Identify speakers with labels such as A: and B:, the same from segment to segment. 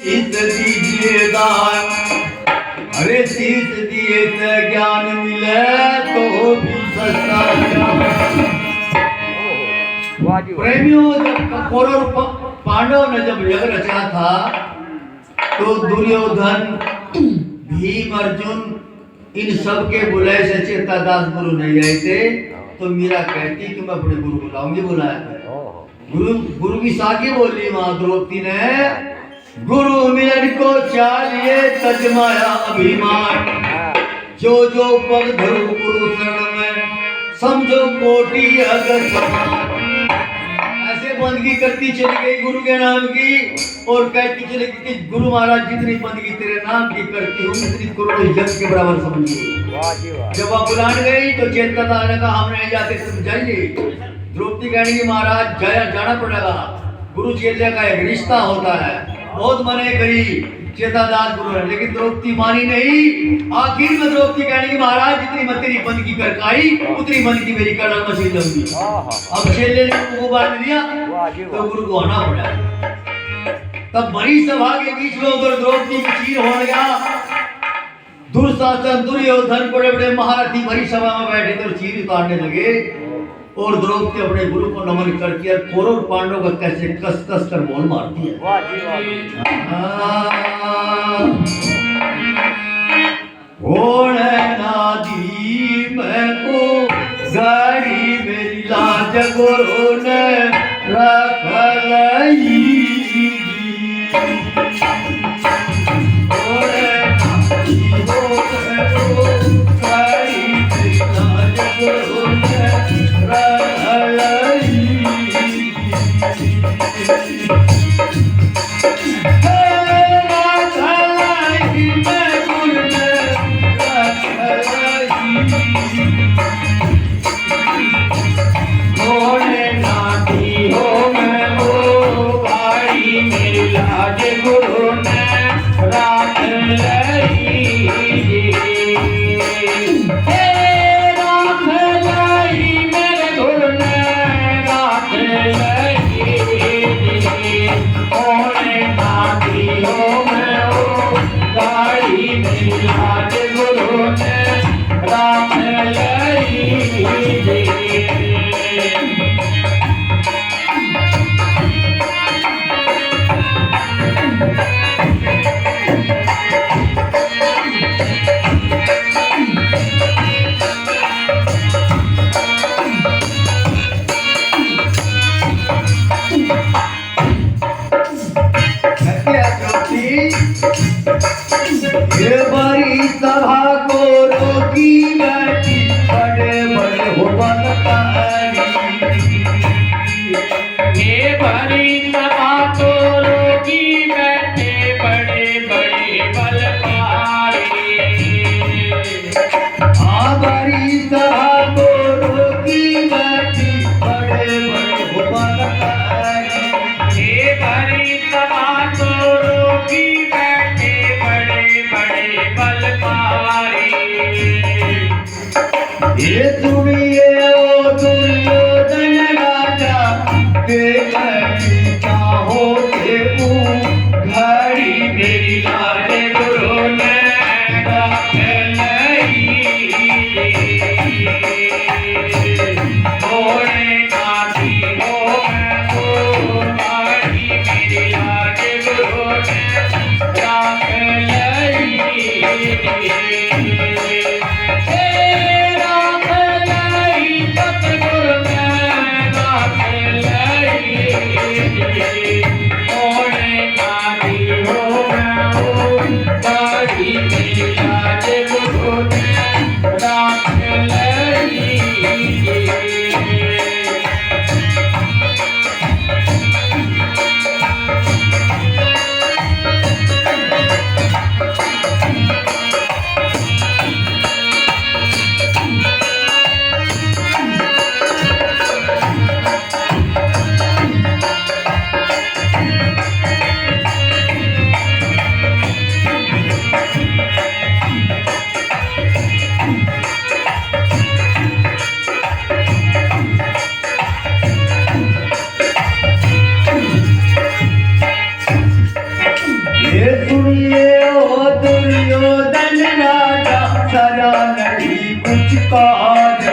A: शीस दीजिए दान। अरे शीस दिए से ज्ञान मिले तो भी सस्ता ज्ञान। प्रेमियों, जब कौरव पांडव ने जब यज्ञ रचा था तो दुर्योधन, भीम, अर्जुन इन सब के बुलाए से चेतादास गुरु नहीं आए थे। तो मीरा कहती कि मैं अपने गुरु बुलाऊंगी, बुलाया गुरु की साकी बोली मां द्रौपदी ने, गुरु मिलन को चाहिए तजमाया अभिमान। जो जो पग धरू गुरु शरण में समझो कोटि अगर समान। ऐसे बंदगी करती चली गई गुरु के नाम की और कहती चली गई कि गुरु महाराज जितनी बंदगी तेरे नाम की करती हूँ उतनी करोड़ों जग के बराबर समझिए। जब आप बुलाने गई तो चेतना ने कहा हम नहीं जाते, तुम जाइए। द्रौपदी कहेंगी महाराज जाना पड़ेगा, गुरु चेले का एक रिश्ता होता है। बहुत मने करी चेतादास गुरु है, लेकिन द्रौपदी मानी नहीं। आखिर में द्रौपदी कहेंगी महाराज जितनी मैं तेरी बंदगी कर खाई उतनी बंदगी मेरी करना मशीन जाऊंगी। अब चेले ने गुरु को बांध दिया तो गुरु को आना पड़ा। तब बड़ी सभा के बीच में उधर द्रौपदी की चीर हो गया। दुर्शासन, दुर्योधन, बड़े बड़े महारथी बड़ी सभा में बैठे थे और चीर उतारने लगे। और द्रौपदी अपने गुरु को नमन करती है। कौरव पांडव का कैसे कस कस कर बोल मारती है। नादी मैं को गाड़ी मेरी लाज गुरु ने रख ली। ये बड़ी सभा को रोकी बैठी बड़े बड़े हो बलकारी। ये बड़ी सभा को रोकी बैठे बड़े बड़े बलकारी। हाँ बड़ी सभा को रोकी बैठी बड़े बड़े हो बलकारी। ये बड़ी सभा को रोकी बलकारी। सुनिए ओ दुर्योधन राजा सरा नहीं कुछ काज।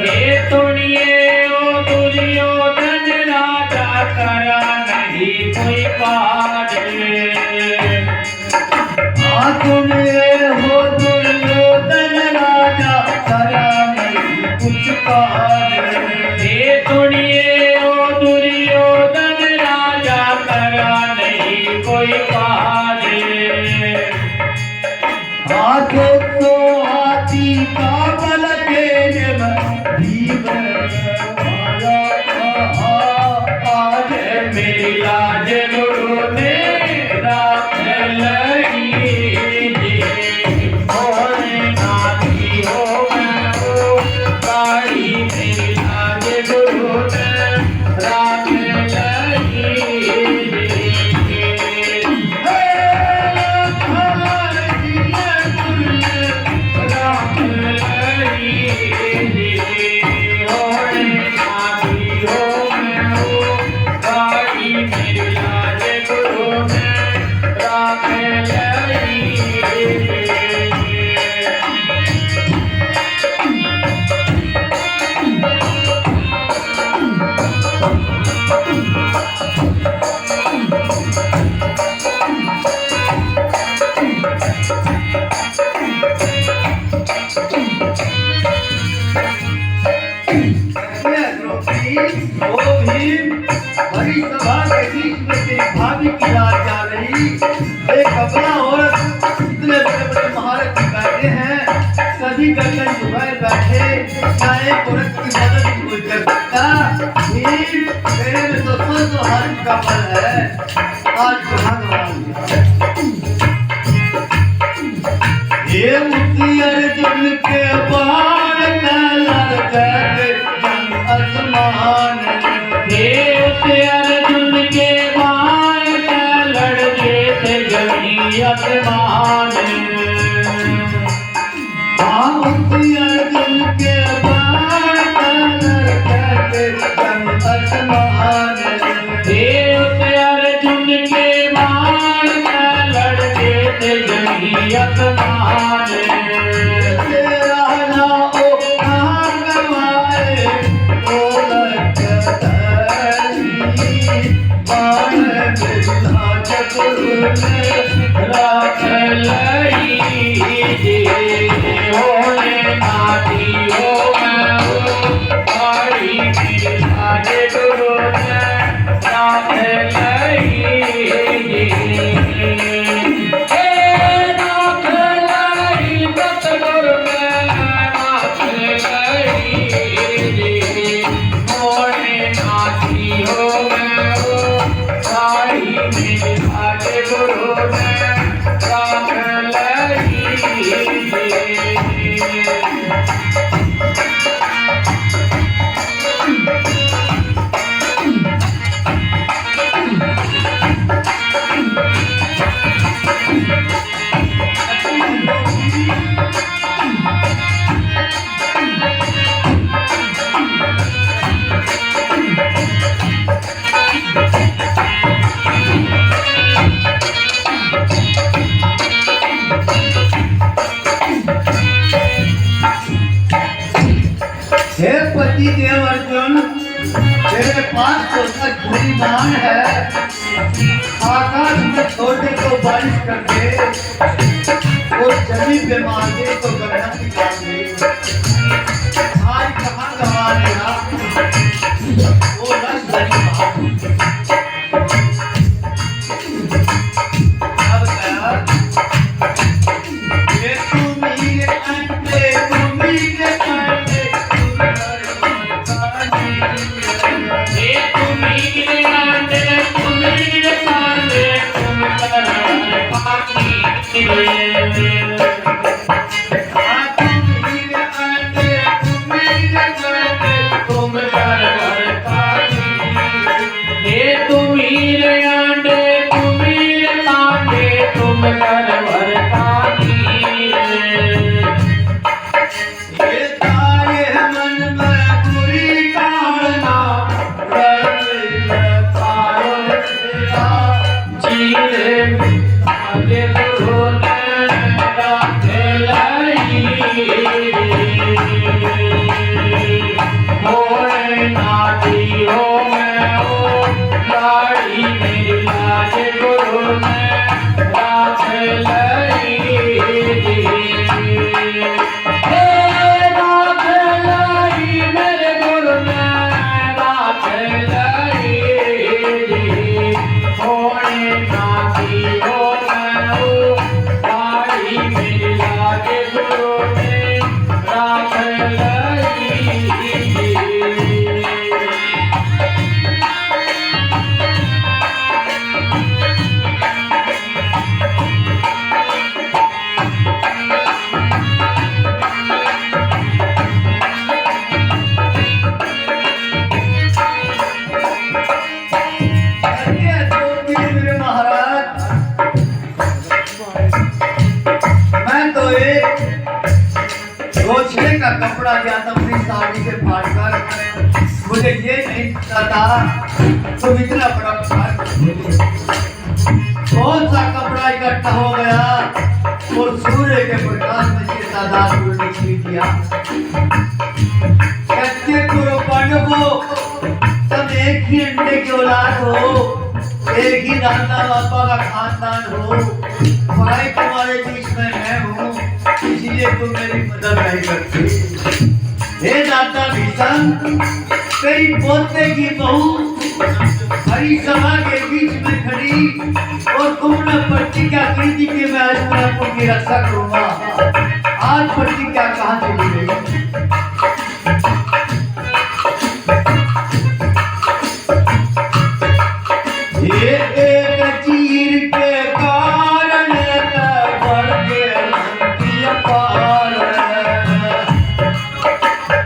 B: ये सुनिए ओ दुर्योधन राजा करा नहीं कोई काज।
A: हाँ सुनिए हो दुर्योधन राजा सरा नहीं कुछ काज।
B: ये सुनिए ओ दुर्योधन राजा करा नहीं कोई काज।
A: हाथे तो हाथी का बल तेज भीम मारा आज।
B: मेरी लाज गुरु ने राख लई जी। होने नाती हो मैं हो काली। मेरी लाज गुरु ने राख लई जी। राख लई जी। होने नाती हो मैं हो काली। मेरी लाज गुरु ने राख लई जी।
A: ओ भीम बड़ी सभा के बीच में तेरी भाभी की रात जा रही। एक अपना औरत इतने बड़े बड़े महारथ बैठे हैं, सभी गर्दन झुकाए बैठे, क्या एक औरत की मदद नहीं कोई कर सकता। भीम तेरे में तो सौ हाथ का बल है, आज कहाँ गवा। ये मुक्ति अर्जुन के बाण लड़ गए आसमान।
B: देव अर्जुन के बाण लड़ गए थे जमी आसमान।
A: मुक्ति अर्जुन के बाण लड़ गए थे जमी आसमान।
B: देव अर्जुन के बाण लड़ गए थे जमी आसमान।
A: तेरा नाओ कहाँ गवाए ओ लखधरी। बाण मिला चतुर ने
B: राख लई जी। होने नाती हो मैं हो काली। मेरी लाज गुरु ने राख लई जी। राख लई सतगुरु ने राख लई जी। होने नाती हो मैं हो काली। मेरी लाज गुरु ने राख लई जी।
A: हे पति देव अर्जुन, तेरे पास तो धूरी बाण है। आकाश में छोटे को बारिश कर दे, और जमीन पे मार दे तो गन्ना की काट दे। आज कहाँ गवाएगा वो रस भरी बात। अब ये तुम्हें अंडे
B: ये तुम्हीं आंदे तुम्हीं पांदे तुम कर पाती तुम कर पाती। ये तुम्हीं आंदे तुम्हीं
A: एक रोशनी का कपड़ा दिया था अपनी साड़ी से फाड़कर। मुझे ये नहीं पता था तुम इतना बड़ा कौन सा कपड़ा इकट्ठा हो गया और सूर्य के प्रकाश में ये तादाद को निकली किया। कच्चे करो पांडवों, तब एक ही अंडे की औलाद हो, एक ही दादा बाबा का खानदान हो, भाई तुम्हारे बीच में मैं हूँ, इसलिए तुम मेरी मदद नहीं करते। हे दादा भीषम, तेरी पोते की बहू हरी सभा के बीच में खड़ी और तुमने प्रतिज्ञा की थी कि मैं आज पुरापुर की रक्षा करूंगा। आज प्रतिज्ञा कहाँ चली गई? ये एक चीर के कारण बढ़ के लंकी अपार।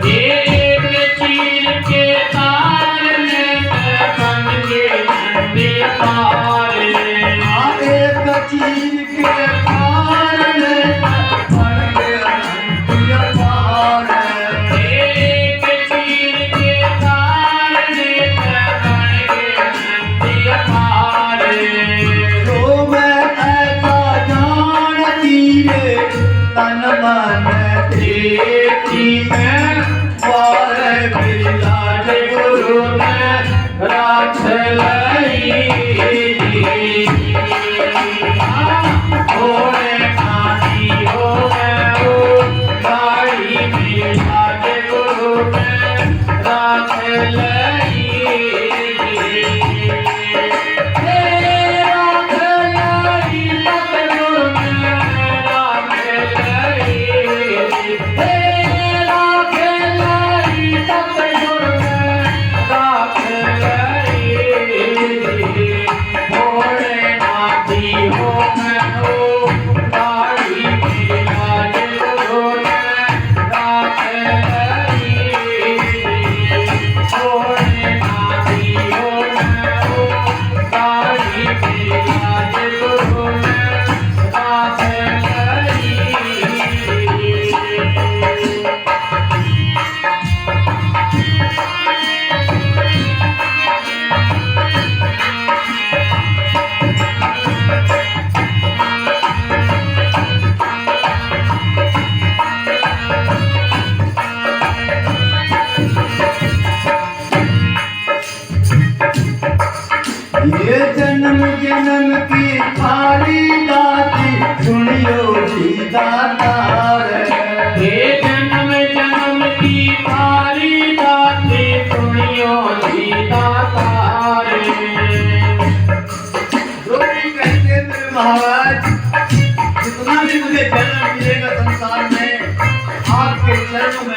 B: ये एक चीर के कारण बन के लंबी पार।
A: एक चीर के कारण बढ़ के लंकी अपार।
B: एक चीर के कारण बन के लंबी पार।
A: जो मैं ऐसा जानती रे तन मन देखी मैं वारे बिलाज गुरु ने राख लई।
B: ओरे खानी हो गयो गाड़ी बिलाज गुरु ने राख लई।
A: ये जन्म जन्म की थारी दाती सुनियो जी दातार।
B: हे जन्म जन्म की थारी दाती सुनियो जी दातार।
A: जो भी कहते मेरे महाराज, जितना भी मुझे जन्म मिलेगा संसार में आपके चरणों में